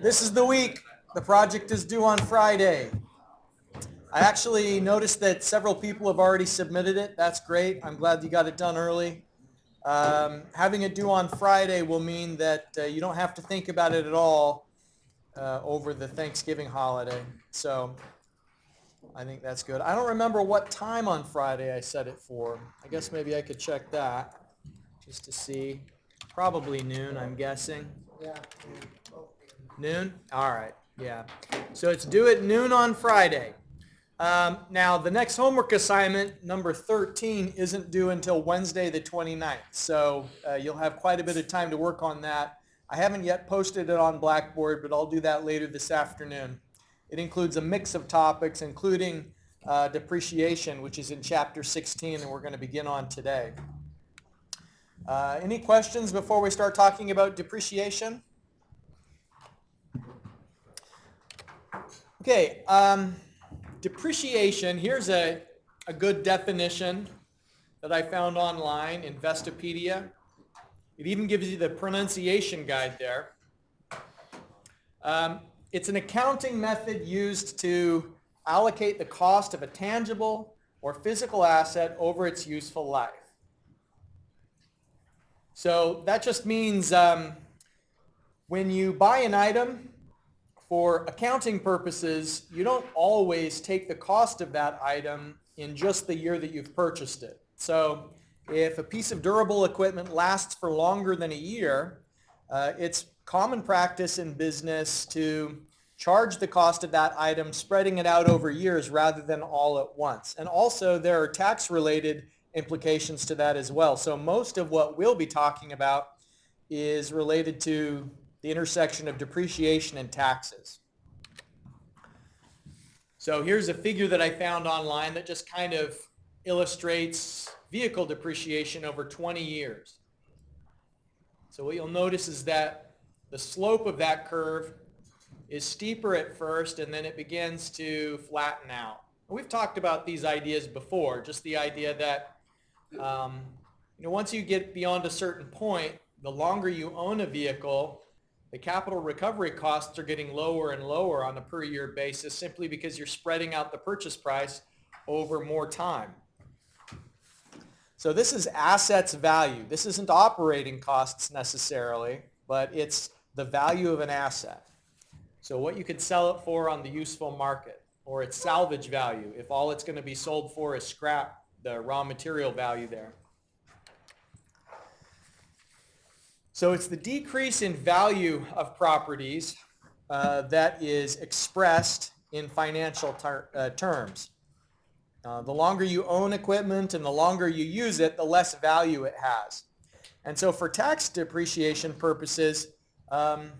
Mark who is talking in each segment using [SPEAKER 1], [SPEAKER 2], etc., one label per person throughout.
[SPEAKER 1] This is the week. The project is due on Friday. I actually noticed that several people have already submitted it. That's great. I'm glad you got it done early. Having it due on Friday will mean that you don't have to think about it at all over the Thanksgiving holiday. So I think that's good. I don't remember what time on Friday I set it for. I guess maybe I could check that just to see. Probably noon, I'm guessing.
[SPEAKER 2] Yeah.
[SPEAKER 1] Noon? All right, yeah. So it's due at noon on Friday. Now, the next homework assignment, number 13, isn't due until Wednesday the 29th. So you'll have quite a bit of time to work on that. I haven't yet posted it on Blackboard, but I'll do that later this afternoon. It includes a mix of topics, including depreciation, which is in Chapter 16, and we're going to begin on today. Any questions before we start talking about depreciation? Okay, depreciation, here's a good definition that I found online, Investopedia. It even gives you the pronunciation guide there. It's an accounting method used to allocate the cost of a tangible or physical asset over its useful life. So that just means when you buy an item, for accounting purposes, you don't always take the cost of that item in just the year that you've purchased it. So if a piece of durable equipment lasts for longer than a year, it's common practice in business to charge the cost of that item, spreading it out over years rather than all at once. And also there are tax-related implications to that as well. So most of what we'll be talking about is related to the intersection of depreciation and taxes. So here's a figure that I found online that just kind of illustrates vehicle depreciation over 20 years. So what you'll notice is that the slope of that curve is steeper at first, and then it begins to flatten out. We've talked about these ideas before, just the idea that once you get beyond a certain point, the longer you own a vehicle, the capital recovery costs are getting lower and lower on a per year basis simply because you're spreading out the purchase price over more time. So this is assets value. This isn't operating costs necessarily, but it's the value of an asset. So what you could sell it for on the useful market, or its salvage value if all it's going to be sold for is scrap, the raw material value there. So it's the decrease in value of properties that is expressed in financial terms. The longer you own equipment and the longer you use it, the less value it has. And so for tax depreciation purposes, the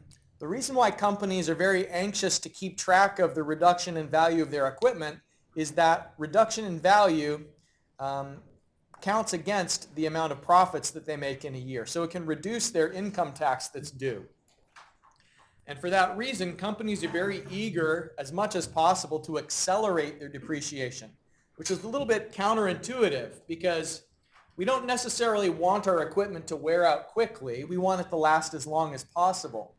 [SPEAKER 1] reason why companies are very anxious to keep track of the reduction in value of their equipment is that reduction in value counts against the amount of profits that they make in a year. So it can reduce their income tax that's due. And for that reason, companies are very eager, as much as possible, to accelerate their depreciation, which is a little bit counterintuitive because we don't necessarily want our equipment to wear out quickly. We want it to last as long as possible.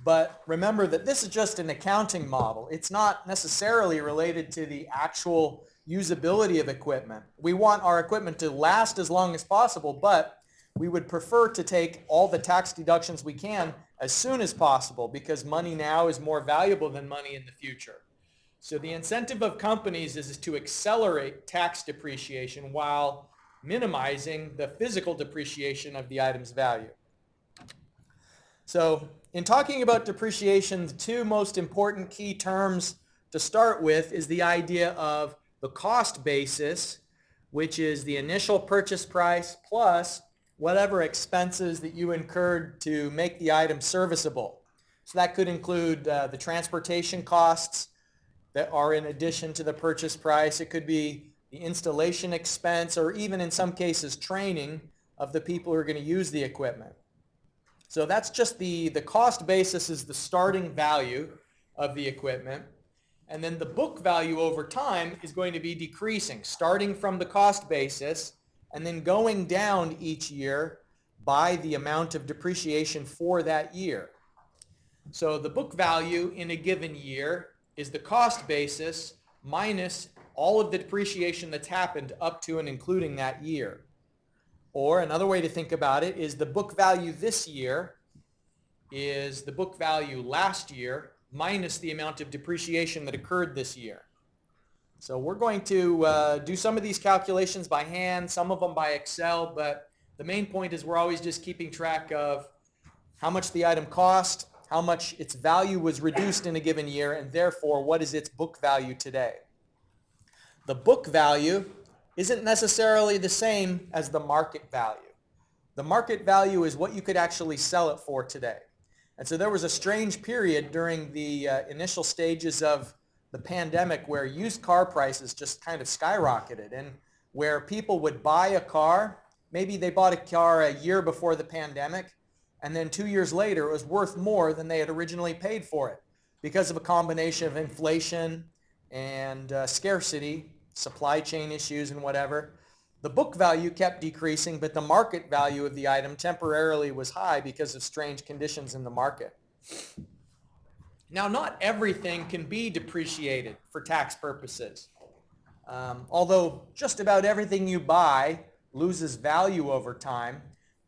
[SPEAKER 1] But remember that this is just an accounting model. It's not necessarily related to the actual usability of equipment. We want our equipment to last as long as possible, but we would prefer to take all the tax deductions we can as soon as possible because money now is more valuable than money in the future. So the incentive of companies is to accelerate tax depreciation while minimizing the physical depreciation of the item's value. So in talking about depreciation, the two most important key terms to start with is the idea of the cost basis, which is the initial purchase price plus whatever expenses that you incurred to make the item serviceable. So that could include the transportation costs that are in addition to the purchase price. It could be the installation expense, or even in some cases training of the people who are going to use the equipment. So that's just the cost basis is the starting value of the equipment. And then the book value over time is going to be decreasing, starting from the cost basis and then going down each year by the amount of depreciation for that year. So the book value in a given year is the cost basis minus all of the depreciation that's happened up to and including that year. Or another way to think about it is the book value this year is the book value last year minus the amount of depreciation that occurred this year. So we're going to do some of these calculations by hand, some of them by Excel, but the main point is we're always just keeping track of how much the item cost, how much its value was reduced in a given year, and therefore what is its book value today. The book value isn't necessarily the same as the market value. The market value is what you could actually sell it for today. And so there was a strange period during the initial stages of the pandemic where used car prices just kind of skyrocketed, and where people would buy a car, maybe they bought a car a year before the pandemic, and then 2 years later it was worth more than they had originally paid for it because of a combination of inflation and scarcity, supply chain issues and whatever. The book value kept decreasing, but the market value of the item temporarily was high because of strange conditions in the market. Now, not everything can be depreciated for tax purposes. Although just about everything you buy loses value over time,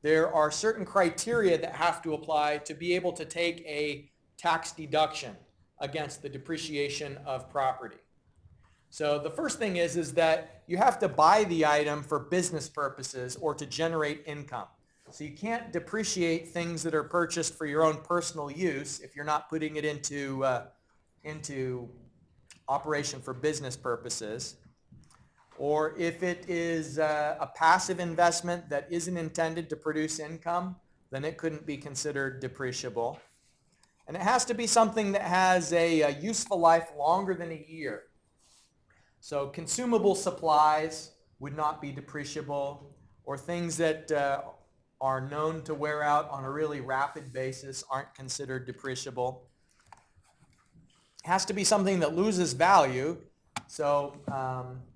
[SPEAKER 1] there are certain criteria that have to apply to be able to take a tax deduction against the depreciation of property. So the first thing is that you have to buy the item for business purposes or to generate income. So you can't depreciate things that are purchased for your own personal use if you're not putting it into operation for business purposes. Or if it is a passive investment that isn't intended to produce income, then it couldn't be considered depreciable. And it has to be something that has a useful life longer than a year. So consumable supplies would not be depreciable, or things that are known to wear out on a really rapid basis aren't considered depreciable. It has to be something that loses value. So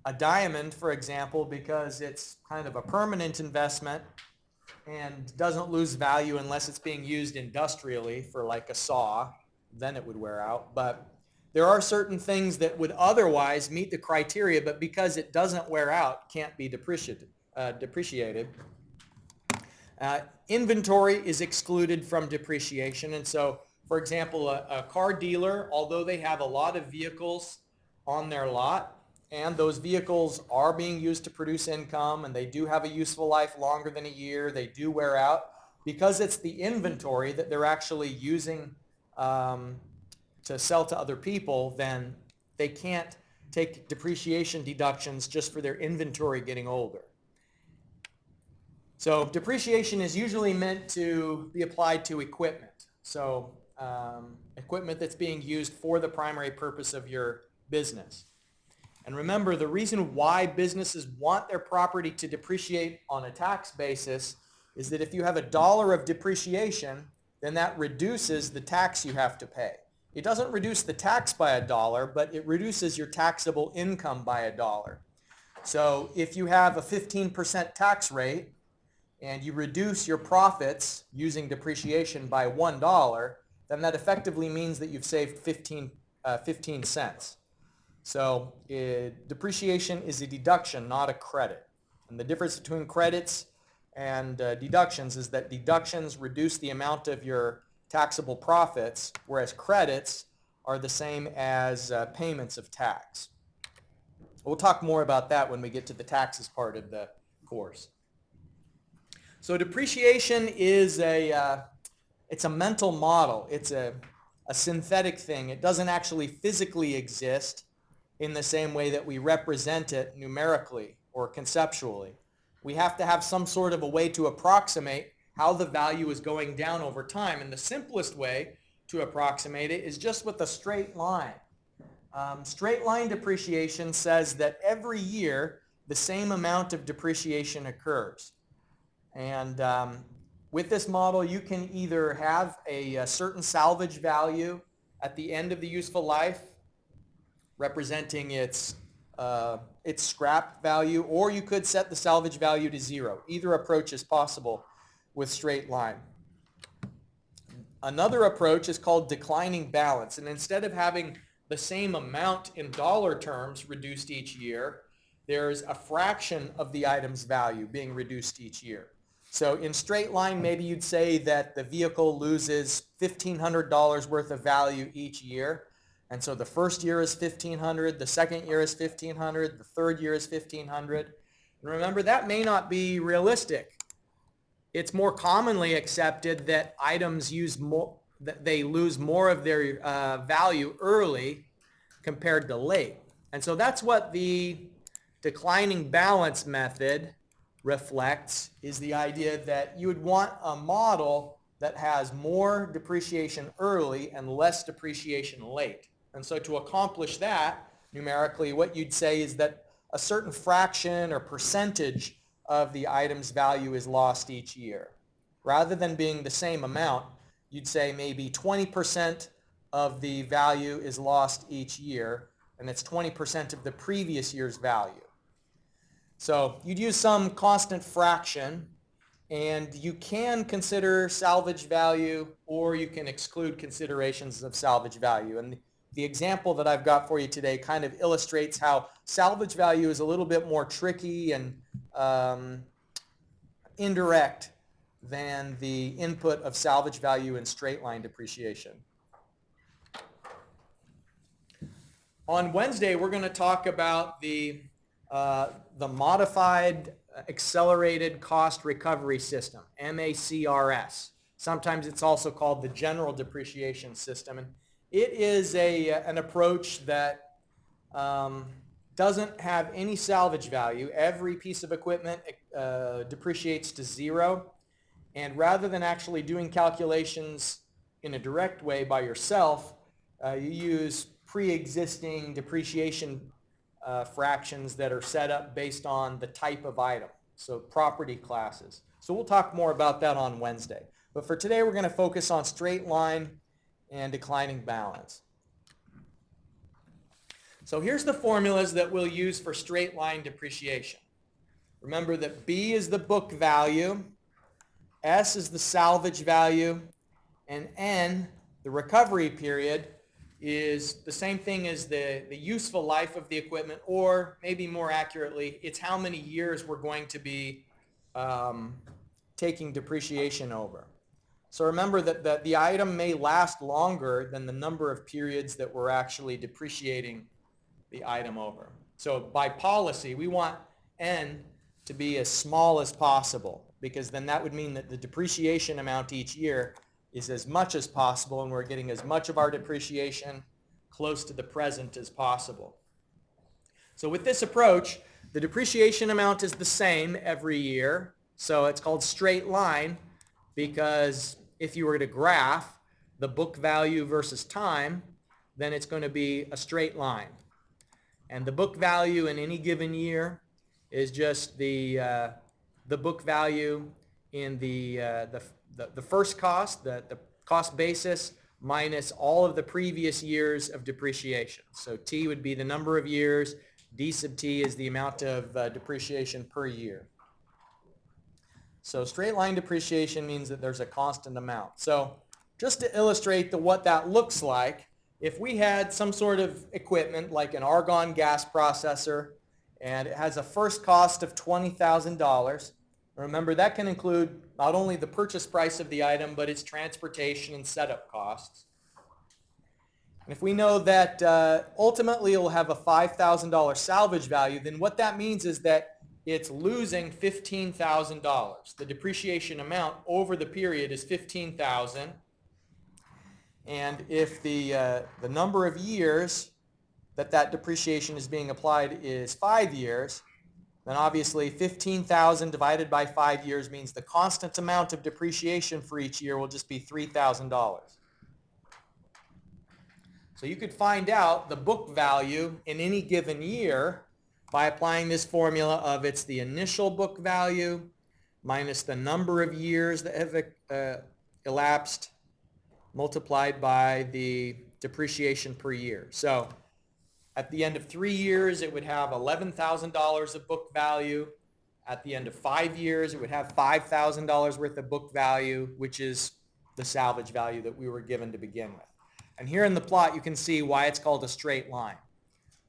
[SPEAKER 1] a diamond, for example, because it's kind of a permanent investment and doesn't lose value unless it's being used industrially for like a saw, then it would wear out. But there are certain things that would otherwise meet the criteria, but because it doesn't wear out, can't be depreciated. Inventory is excluded from depreciation, and so, for example, a car dealer, although they have a lot of vehicles on their lot, and those vehicles are being used to produce income, and they do have a useful life longer than a year, they do wear out, because it's the inventory that they're actually using to sell to other people, then they can't take depreciation deductions just for their inventory getting older. So depreciation is usually meant to be applied to equipment. So equipment that's being used for the primary purpose of your business. And remember, the reason why businesses want their property to depreciate on a tax basis is that if you have $1 of depreciation, then that reduces the tax you have to pay. It doesn't reduce the tax by $1, but it reduces your taxable income by $1. So if you have a 15% tax rate and you reduce your profits using depreciation by $1, then that effectively means that you've saved 15 cents. So depreciation is a deduction, not a credit. And the difference between credits and deductions is that deductions reduce the amount of your taxable profits, whereas credits are the same as payments of tax. We'll talk more about that when we get to the taxes part of the course. So depreciation is it's a mental model. It's a synthetic thing. It doesn't actually physically exist in the same way that we represent it numerically or conceptually. We have to have some sort of a way to approximate how the value is going down over time. And the simplest way to approximate it is just with a straight line. Straight line depreciation says that every year the same amount of depreciation occurs. And with this model, you can either have a certain salvage value at the end of the useful life, representing its scrap value, or you could set the salvage value to 0. Either approach is possible with straight line. Another approach is called declining balance. And instead of having the same amount in dollar terms reduced each year, there's a fraction of the item's value being reduced each year. So in straight line, maybe you'd say that the vehicle loses $1,500 worth of value each year. And so the first year is $1,500, the second year is $1,500, the third year is $1,500. And remember, that may not be realistic. It's more commonly accepted that items that they lose more of their value early compared to late. And so that's what the declining balance method reflects, is the idea that you would want a model that has more depreciation early and less depreciation late. And so to accomplish that, numerically, what you'd say is that a certain fraction or percentage of the item's value is lost each year. Rather than being the same amount, you'd say maybe 20% of the value is lost each year, and it's 20% of the previous year's value. So you'd use some constant fraction, and you can consider salvage value, or you can exclude considerations of salvage value. And the example that I've got for you today kind of illustrates how salvage value is a little bit more tricky and indirect than the input of salvage value in straight line depreciation. On Wednesday, we're going to talk about the modified accelerated cost recovery system, MACRS. Sometimes it's also called the general depreciation system. And it is an approach that doesn't have any salvage value. Every piece of equipment depreciates to zero. And rather than actually doing calculations in a direct way by yourself, you use pre-existing depreciation fractions that are set up based on the type of item, so property classes. So we'll talk more about that on Wednesday. But for today, we're going to focus on straight line and declining balance. So here's the formulas that we'll use for straight line depreciation. Remember that B is the book value, S is the salvage value, and N, the recovery period, is the same thing as the useful life of the equipment, or maybe more accurately, it's how many years we're going to be taking depreciation over. So remember that the item may last longer than the number of periods that we're actually depreciating the item over. So by policy, we want N to be as small as possible, because then that would mean that the depreciation amount each year is as much as possible, and we're getting as much of our depreciation close to the present as possible. So with this approach, the depreciation amount is the same every year. So it's called straight line, because if you were to graph the book value versus time, then it's going to be a straight line. And the book value in any given year is just the book value in the first cost, the cost basis, minus all of the previous years of depreciation. So T would be the number of years, D sub T is the amount of depreciation per year. So straight line depreciation means that there's a constant amount. So just to illustrate what that looks like, if we had some sort of equipment like an argon gas processor, and it has a first cost of $20,000, remember that can include not only the purchase price of the item, but its transportation and setup costs. And if we know that ultimately it will have a $5,000 salvage value, then what that means is that it's losing $15,000. The depreciation amount over the period is $15,000. And if the number of years that depreciation is being applied is 5 years, then obviously 15,000 divided by 5 years means the constant amount of depreciation for each year will just be $3,000. So you could find out the book value in any given year by applying this formula of it's the initial book value minus the number of years that have elapsed multiplied by the depreciation per year. So at the end of 3 years, it would have $11,000 of book value. At the end of 5 years, it would have $5,000 worth of book value, which is the salvage value that we were given to begin with. And here in the plot you can see why it's called a straight line.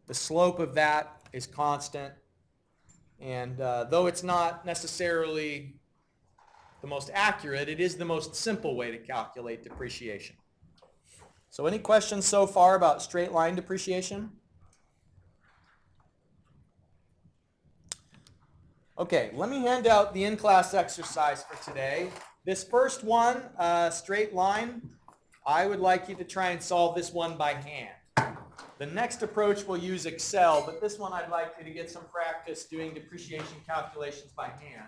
[SPEAKER 1] The slope of that is constant, and though it's not necessarily the most accurate, it is the most simple way to calculate depreciation. So any questions so far about straight line depreciation? Okay, let me hand out the in-class exercise for today. This first one, straight line, I would like you to try and solve this one by hand. The next approach will use Excel, but this one I'd like you to get some practice doing depreciation calculations by hand.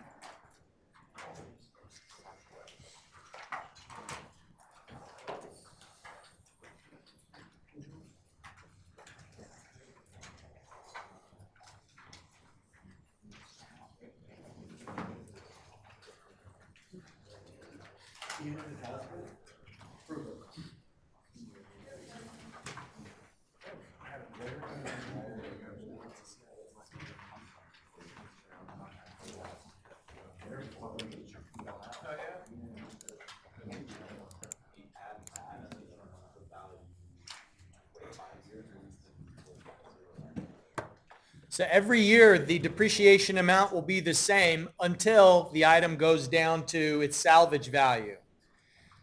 [SPEAKER 1] So every year the depreciation amount will be the same until the item goes down to its salvage value.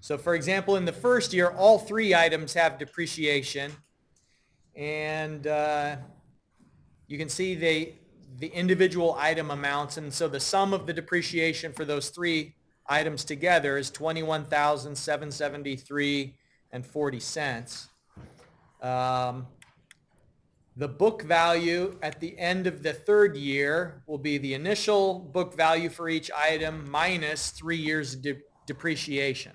[SPEAKER 1] So for example, in the first year, all three items have depreciation, and you can see the individual item amounts, and so the sum of the depreciation for those three items together is $21,773 and 40 cents. The book value at the end of the third year will be the initial book value for each item minus 3 years depreciation.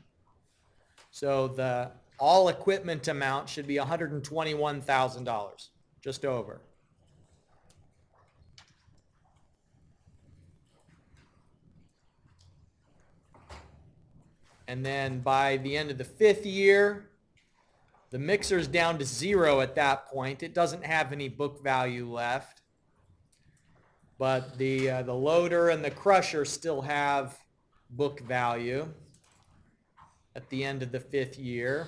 [SPEAKER 1] So the all equipment amount should be $121,000, just over. And then by the end of the fifth year, the mixer's down to 0 at that point. It doesn't have any book value left. But the loader and the crusher still have book value at the end of the fifth year.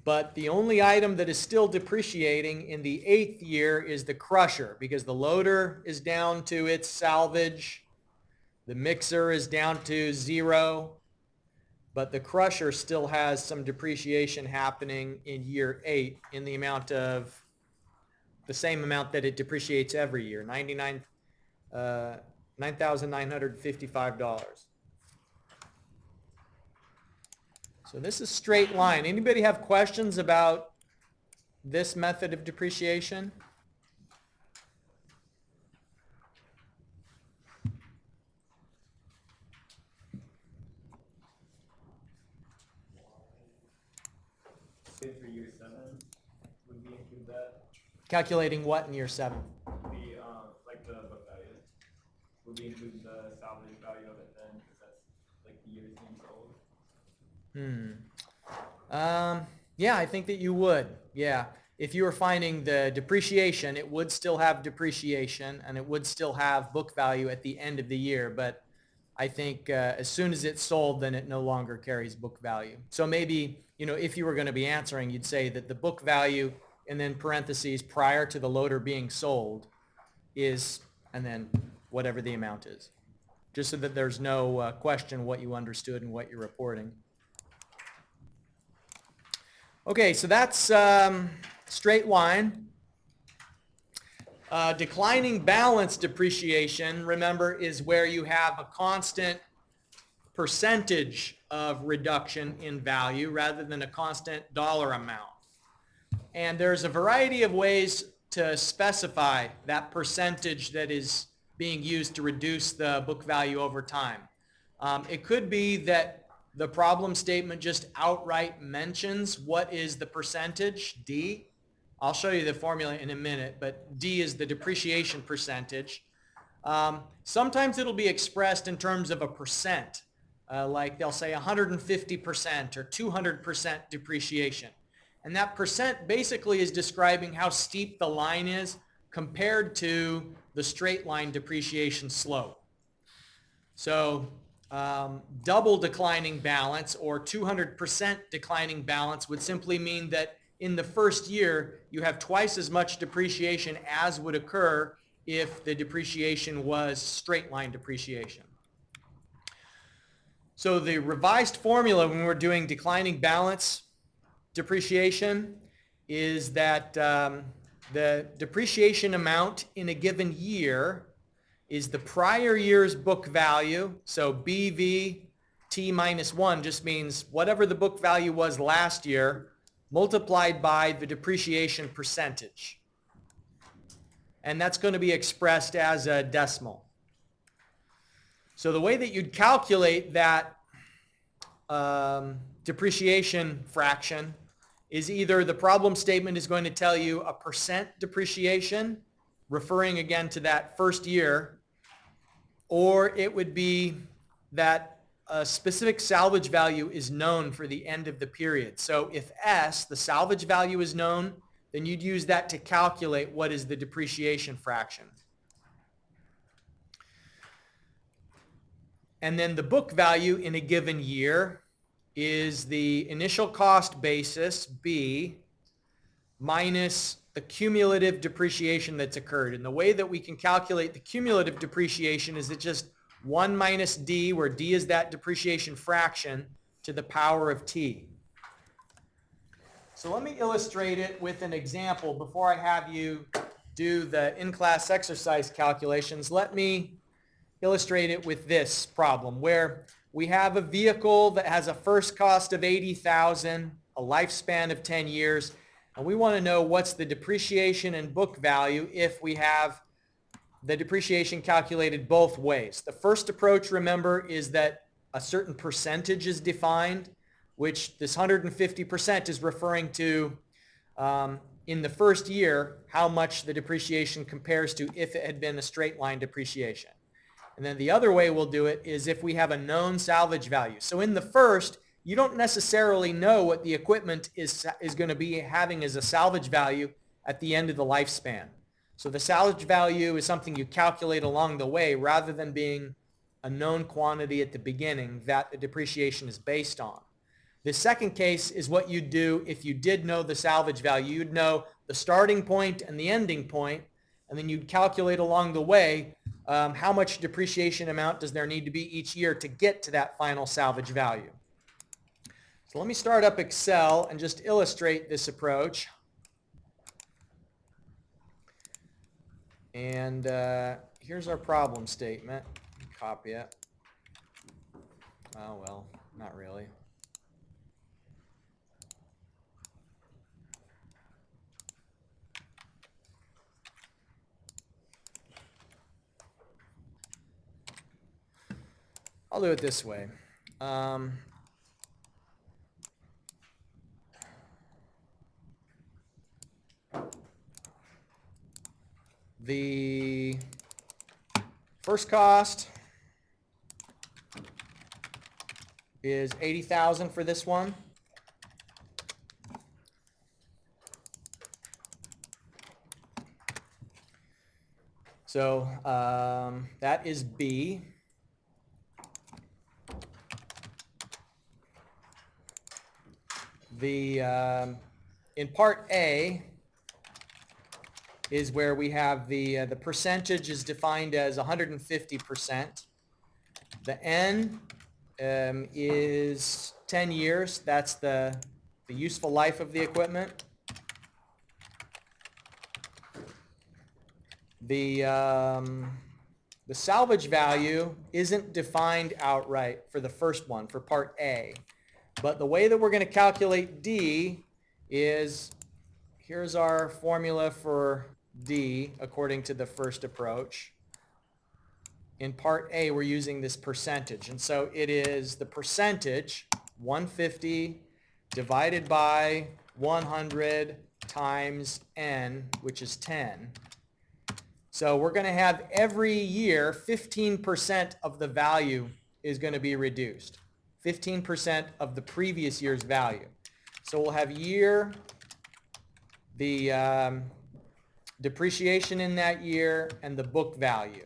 [SPEAKER 1] But the only item that is still depreciating in the eighth year is the crusher, because the loader is down to its salvage, the mixer is down to 0, but the crusher still has some depreciation happening in year 8 in the amount of the same amount that it depreciates every year, $9,955. So this is straight line. Anybody have questions about this method of depreciation?
[SPEAKER 2] For year 7, would we include that?
[SPEAKER 1] Calculating what in year 7?
[SPEAKER 2] Like the book value. Would we include the salvage value of it then? Because that's like the years being sold.
[SPEAKER 1] Yeah, I think that you would. Yeah. If you were finding the depreciation, it would still have depreciation and it would still have book value at the end of the year. But I think as soon as it's sold, then it no longer carries book value. So maybe, if you were going to be answering, you'd say that the book value and then parentheses prior to the loader being sold is, and then whatever the amount is, just so that there's no question what you understood and what you're reporting. Okay, so that's straight line. Declining balance depreciation, remember, is where you have a constant percentage of reduction in value rather than a constant dollar amount. And there's a variety of ways to specify that percentage that is being used to reduce the book value over time. It could be that the problem statement just outright mentions what is the percentage, D. I'll show you the formula in a minute, but D is the depreciation percentage. Sometimes it'll be expressed in terms of a percent, like they'll say 150% or 200% depreciation. And that percent basically is describing how steep the line is compared to the straight line depreciation slope. So double declining balance or 200% declining balance would simply mean that in the first year, you have twice as much depreciation as would occur if the depreciation was straight line depreciation. So the revised formula when we're doing declining balance depreciation is that the depreciation amount in a given year is the prior year's book value. So BV T minus 1 just means whatever the book value was last year multiplied by the depreciation percentage. And that's going to be expressed as a decimal. So the way that you'd calculate that depreciation fraction is either the problem statement is going to tell you a percent depreciation, referring again to that first year, or it would be that a specific salvage value is known for the end of the period. So if S, the salvage value, is known, then you'd use that to calculate what is the depreciation fraction. And then the book value in a given year is the initial cost basis, B, minus the cumulative depreciation that's occurred. And the way that we can calculate the cumulative depreciation is it's just 1 minus D, where D is that depreciation fraction, to the power of T. So let me illustrate it with an example before I have you do the in-class exercise calculations. Let me illustrate it with this problem where we have a vehicle that has a first cost of $80,000, a lifespan of 10 years, and we want to know what's the depreciation and book value if we have the depreciation calculated both ways. The first approach, remember, is that a certain percentage is defined, which this 150% is referring to in the first year how much the depreciation compares to if it had been a straight line depreciation. And then the other way we'll do it is if we have a known salvage value. So in the first, you don't necessarily know what the equipment is going to be having as a salvage value at the end of the lifespan. So the salvage value is something you calculate along the way rather than being a known quantity at the beginning that the depreciation is based on. The second case is what you'd do if you did know the salvage value. You'd know the starting point and the ending point, and then you'd calculate along the way how much depreciation amount does there need to be each year to get to that final salvage value. So let me start up Excel and just illustrate this approach. And here's our problem statement. Copy it. Oh, well, not really. I'll do it this way. The first cost is $80,000 for this one. So that is B. The in part A is where we have the percentage is defined as 150%. The N is 10 years. That's the useful life of the equipment. The salvage value isn't defined outright for the first one, for part A. But the way that we're going to calculate D is, here's our formula for D according to the first approach. In part A, we're using this percentage. And so it is the percentage, 150 divided by 100 times N, which is 10. So we're going to have every year 15% of the value is going to be reduced. 15% of the previous year's value. So we'll have year, the depreciation in that year, and the book value.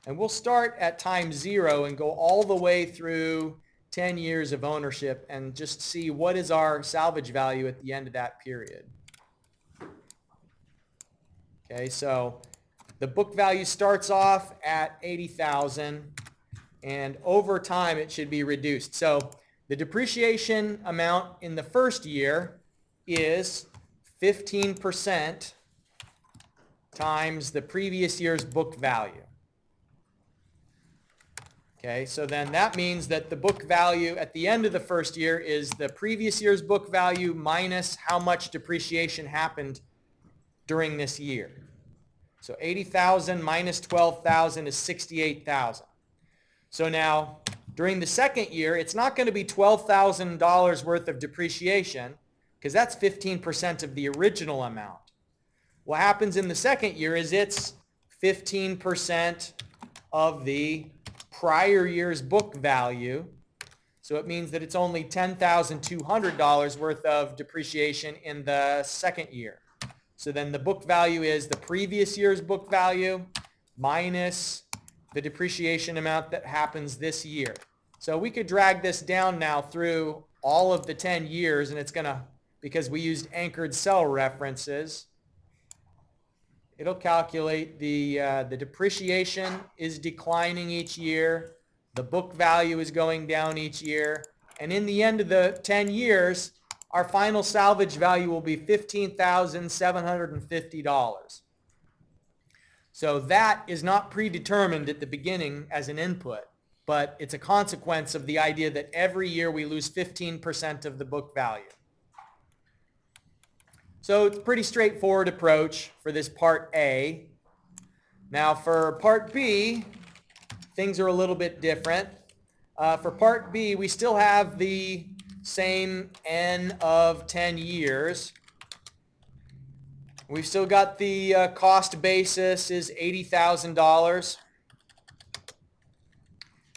[SPEAKER 1] And we'll start at time 0 and go all the way through 10 years of ownership and just see what is our salvage value at the end of that period. Okay, so the book value starts off at 80,000 and over time it should be reduced. So the depreciation amount in the first year is 15% times the previous year's book value. Okay, so then that means that the book value at the end of the first year is the previous year's book value minus how much depreciation happened during this year. So 80,000 minus 12,000 is 68,000. So now, during the second year, it's not going to be $12,000 worth of depreciation because that's 15% of the original amount. What happens in the second year is it's 15% of the prior year's book value. So it means that it's only $10,200 worth of depreciation in the second year. So then the book value is the previous year's book value minus the depreciation amount that happens this year. So we could drag this down now through all of the 10 years, and it's going to, because we used anchored cell references, it'll calculate the depreciation is declining each year, the book value is going down each year, and in the end of the 10 years, our final salvage value will be $15,750. So that is not predetermined at the beginning as an input, but it's a consequence of the idea that every year we lose 15% of the book value. So it's a pretty straightforward approach for this part A. Now for part B, things are a little bit different. For part B, we still have the same N of 10 years. We've still got the cost basis is $80,000.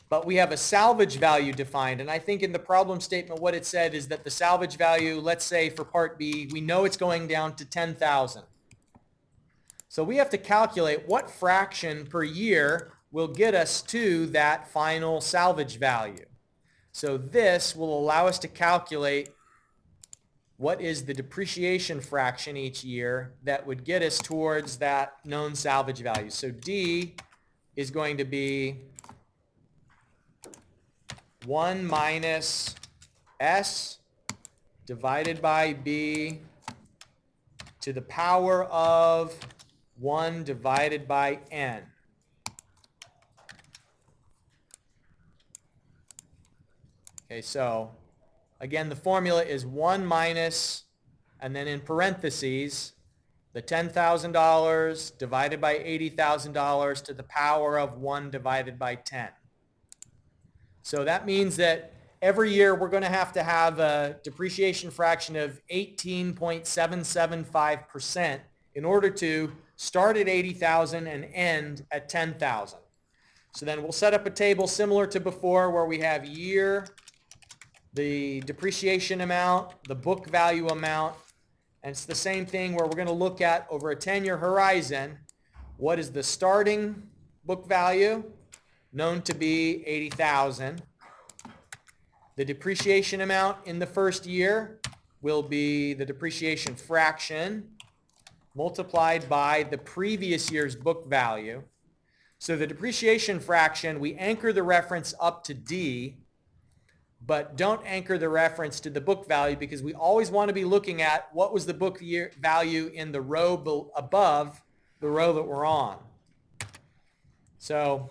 [SPEAKER 1] But we have a salvage value defined. And I think in the problem statement what it said is that the salvage value, let's say for part B, we know it's going down to 10,000. So we have to calculate what fraction per year will get us to that final salvage value. So this will allow us to calculate what is the depreciation fraction each year that would get us towards that known salvage value. So D is going to be 1 minus S divided by B to the power of 1 divided by N. Okay, so again, the formula is 1 minus, and then in parentheses, the $10,000 divided by $80,000 to the power of 1 divided by 10. So that means that every year we're going to have a depreciation fraction of 18.775% in order to start at 80,000 and end at 10,000. So then we'll set up a table similar to before where we have year, the depreciation amount, the book value amount, and it's the same thing where we're going to look at over a 10-year horizon, what is the starting book value, known to be 80,000. The depreciation amount in the first year will be the depreciation fraction multiplied by the previous year's book value. So the depreciation fraction, we anchor the reference up to D, but don't anchor the reference to the book value because we always want to be looking at what was the book value in the row above the row that we're on. So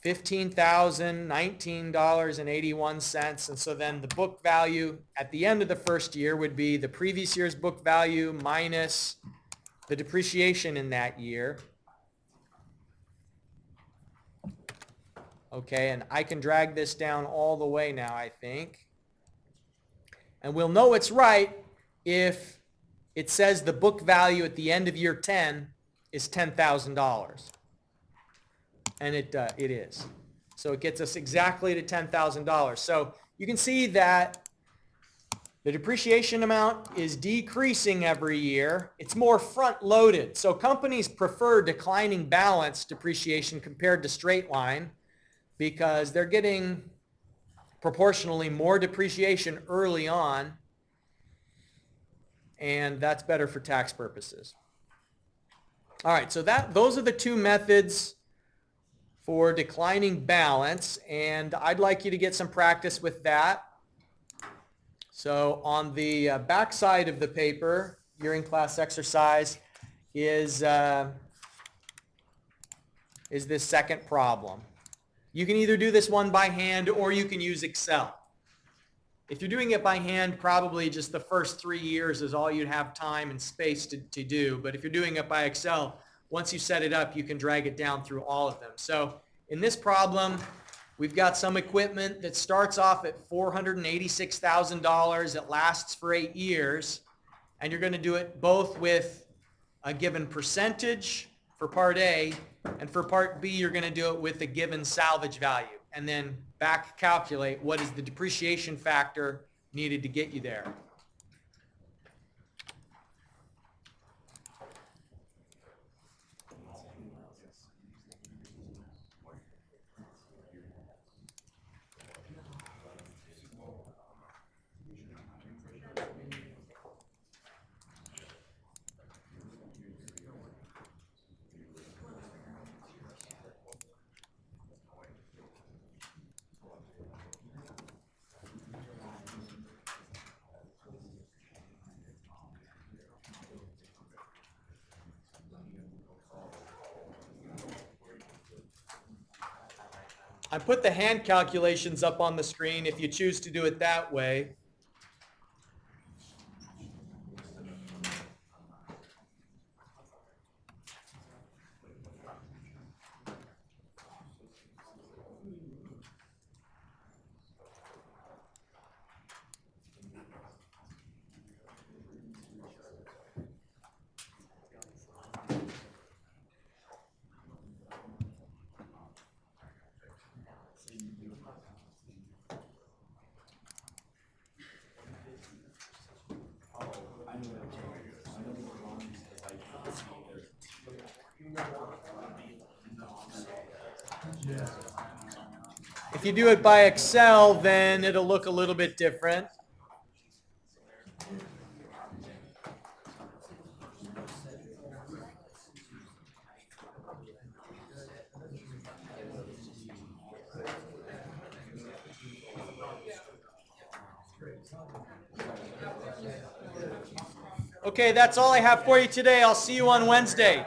[SPEAKER 1] $15,019.81, and so then the book value at the end of the first year would be the previous year's book value minus the depreciation in that year. Okay, and I can drag this down all the way now, I think. And we'll know it's right if it says the book value at the end of year 10 is $10,000. And it is. So it gets us exactly to $10,000. So you can see that The depreciation amount is decreasing every year. It's more front-loaded. So companies prefer declining balance depreciation compared to straight line because they're getting proportionally more depreciation early on, and that's better for tax purposes. All right, so those are the two methods for declining balance, and I'd like you to get some practice with that. So on the back side of the paper, your in-class exercise is this second problem. You can either do this one by hand or you can use Excel. If you're doing it by hand, probably just the first 3 years is all you'd have time and space to do. But if you're doing it by Excel, once you set it up, you can drag it down through all of them. So in this problem, we've got some equipment that starts off at $486,000. It lasts for 8 years. And you're going to do it both with a given percentage for part A, and for part B, you're going to do it with a given salvage value. And then back calculate what is the depreciation factor needed to get you there. I put the hand calculations up on the screen if you choose to do it that way. If you do it by Excel, then it'll look a little bit different. Okay, that's all I have for you today. I'll see you on Wednesday.